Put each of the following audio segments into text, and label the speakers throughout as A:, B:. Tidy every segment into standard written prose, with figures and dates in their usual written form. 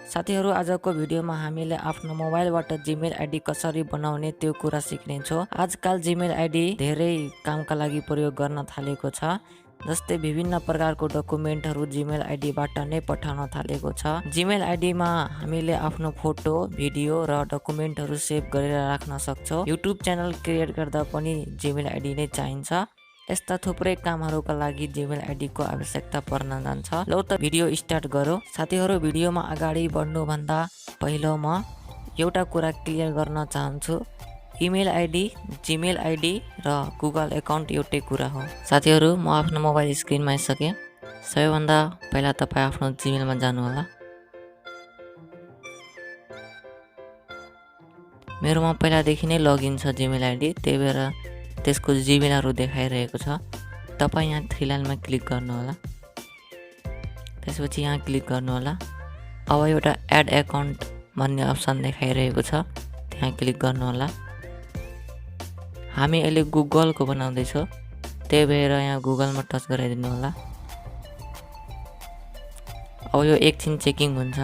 A: साथीहरु आजको भिडियोमा हामीले आफ्नो मोबाइलबाट जीमेल आईडी कसरी बनाउने त्यो कुरा सिक्नेछौं। आजकल जीमेल आईडी धेरै कामका लागि प्रयोग गर्न थालेको छ। जस्तै विभिन्न प्रकारको डकुमेन्टहरु जीमेल आईडीबाट नै पठाउन थालेको छ। जीमेल आईडीमा हामीले आफ्नो फोटो, भिडियो र डकुमेन्टहरु सेभ गरेर राख्न सक्छौं। युट्युब च्यानल क्रिएट गर्दा पनि जीमेल आईडी नै चाहिन्छ। यस्ता थुप्रै कामहरुका लागि जीमेल आईडी को आवश्यकता पर्न जान्छ। लौ त भिडियो स्टार्ट गरौँ। साथीहरु भिडियोमा अगाडि बढ्नु भन्दा पहिलो म एउटा कुरा क्लियर गर्न चाहन्छु। इमेल आईडी, जीमेल आईडी र गुगल अकाउन्ट एउटै कुरा हो। साथीहरु म आफ्नो मोबाइल स्क्रिनमा आइसके। सबैभन्दा पहिला तपाई आफ्नो जीमेलमा जानु होला। मेरोमा पहिलादेखि नै लगइन छ जीमेल आईडी, त्यही भएर त्यसको जीमेलहरु देखाइरहेको छ। तपाई यहाँ थ्री लाइनमा क्लिक गर्नु होला। त्यसपछि यहाँ क्लिक गर्नु होला। अब एउटा एड अकाउन्ट भन्ने अप्सन देखाइरहेको छ, त्यहाँ क्लिक गर्नु होला। हामी अहिले गुगल को बनाउँदै छौं, त्यही भएर यहाँ गुगलमा टच गराइदिनु होला। अब यो एकछिन चेकिङ हुन्छ।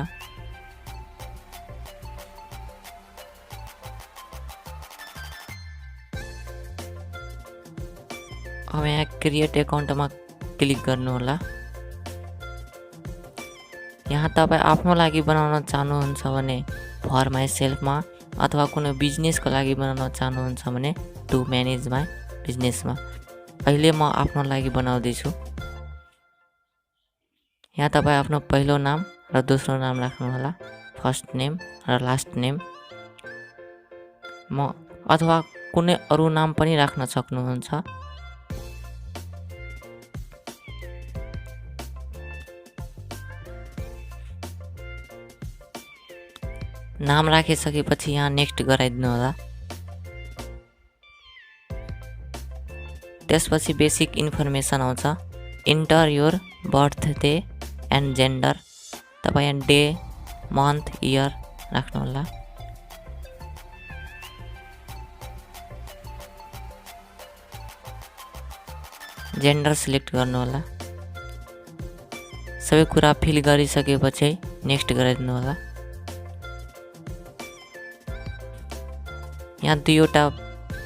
A: अब यहाँ क्रिएट अकाउन्टमा क्लिक गर्नु होला। यहाँ तपाई आफ्नो लागि बनाउन चाहनुहुन्छ भने फर माई सेल्फमा, अथवा कुनै बिजनेसको लागि बनाउन चाहनुहुन्छ भने टु म्यानेज माई बिजनेसमा। अहिले म आफ्नो लागि बनाउँदै छु। यहाँ तपाई आफ्नो पहिलो नाम र दोस्रो नाम राख्नु होला, फर्स्ट नेम र लास्ट नेम। अथवा कुनै अरु नाम पनि राख्न सक्नुहुन्छ। नाम राखिसकेपछि यहाँ नेक्स्ट गराइदिनु होला। त्यसपछि बेसिक इन्फर्मेसन आउँछ। Enter your birthday and gender. तपाई यहाँ डे, मन्थ, इयर राख्नु होला। जेन्डर सिलेक्ट गर्नु होला। सबै कुरा फिल गरिसकेपछि नेक्स्ट गराइदिनु होला। यहाँ दुईवटा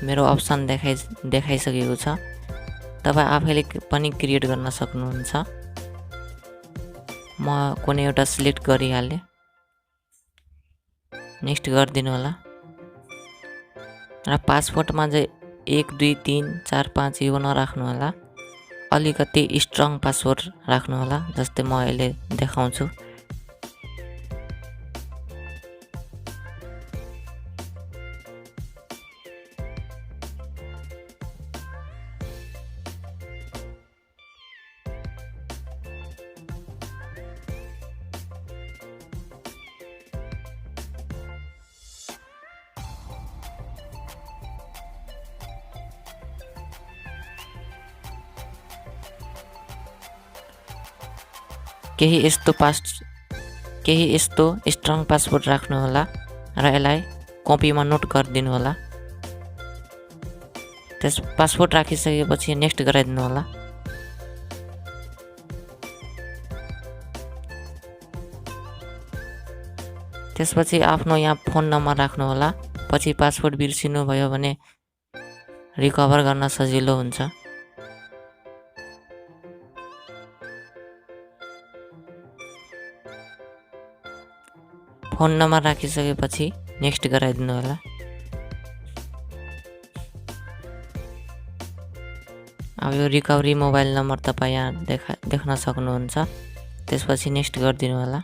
A: मेरो अप्सन देखाइसकेको छ। तपाई आफैले पनि क्रिएट गर्न सक्नुहुन्छ। म कुनै एउटा सिलेक्ट गरिहाले। नेक्स्ट गरिदिनु होला। र पासवर्डमा चाहिँ 1 2 3 4 5 यो नराख्नु होला। अलिकति स्ट्रङ पासवर्ड राख्नु होला, जस्तै म अहिले देखाउँछु। केही यस्तो स्ट्रङ पासवर्ड राख्नु होला र यसलाई कपीमा नोट गरिदिनु होला। त्यस पासवर्ड राखिसकेपछि नेक्स्ट गराइदिनु होला। त्यसपछि आफ्नो यहाँ फोन नम्बर राख्नु होला। पछि पासवर्ड बिर्सिनु भयो भने रिकभर गर्न सजिलो हुन्छ। फोन नम्बर राखिसकेपछि नेक्स्ट गराइदिनु होला। अब यो रिकभरी मोबाइल नम्बर तपाई यहाँ देख्न सक्नुहुन्छ। त्यसपछि नेक्स्ट गरिदिनु होला।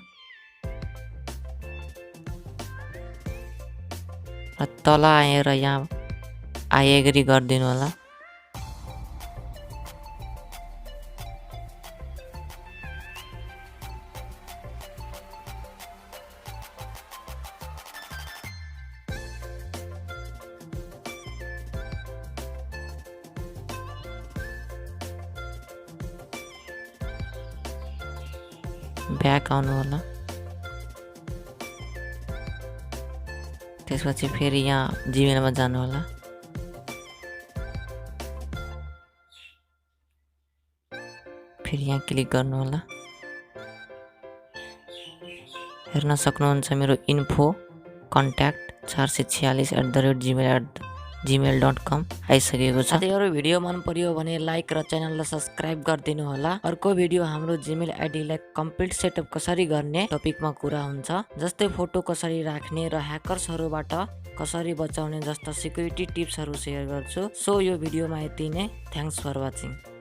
A: र तल आएर यहाँ आई एग्री गरिदिनु होला। ब्याक आउनु होला। त्यसपछि फेरि यहाँ जीमेलमा जानु होला। फेरि यहाँ क्लिक गर्नु होला। हेर्न सक्नुहुन्छ मेरो इन्फो कन्ट्याक्ट 446@gmail.com आइसकेको छ। साथीहरु भिडियो मन पर्यो भने लाइक र च्यानललाई सब्स्क्राइब गरिदिनु होला। अर्को भिडियो हाम्रो जीमेल आइडीलाई कम्प्लिट सेटअप कसरी गर्ने टपिकमा कुरा हुन्छ, जस्तै फोटो कसरी राख्ने र ह्याकर्सहरुबाट कसरी बचाउने जस्ता सिक्युरिटी टिप्सहरु शेयर गर्छु। सो यो भिडियोमा यति नै। Thanks for watching.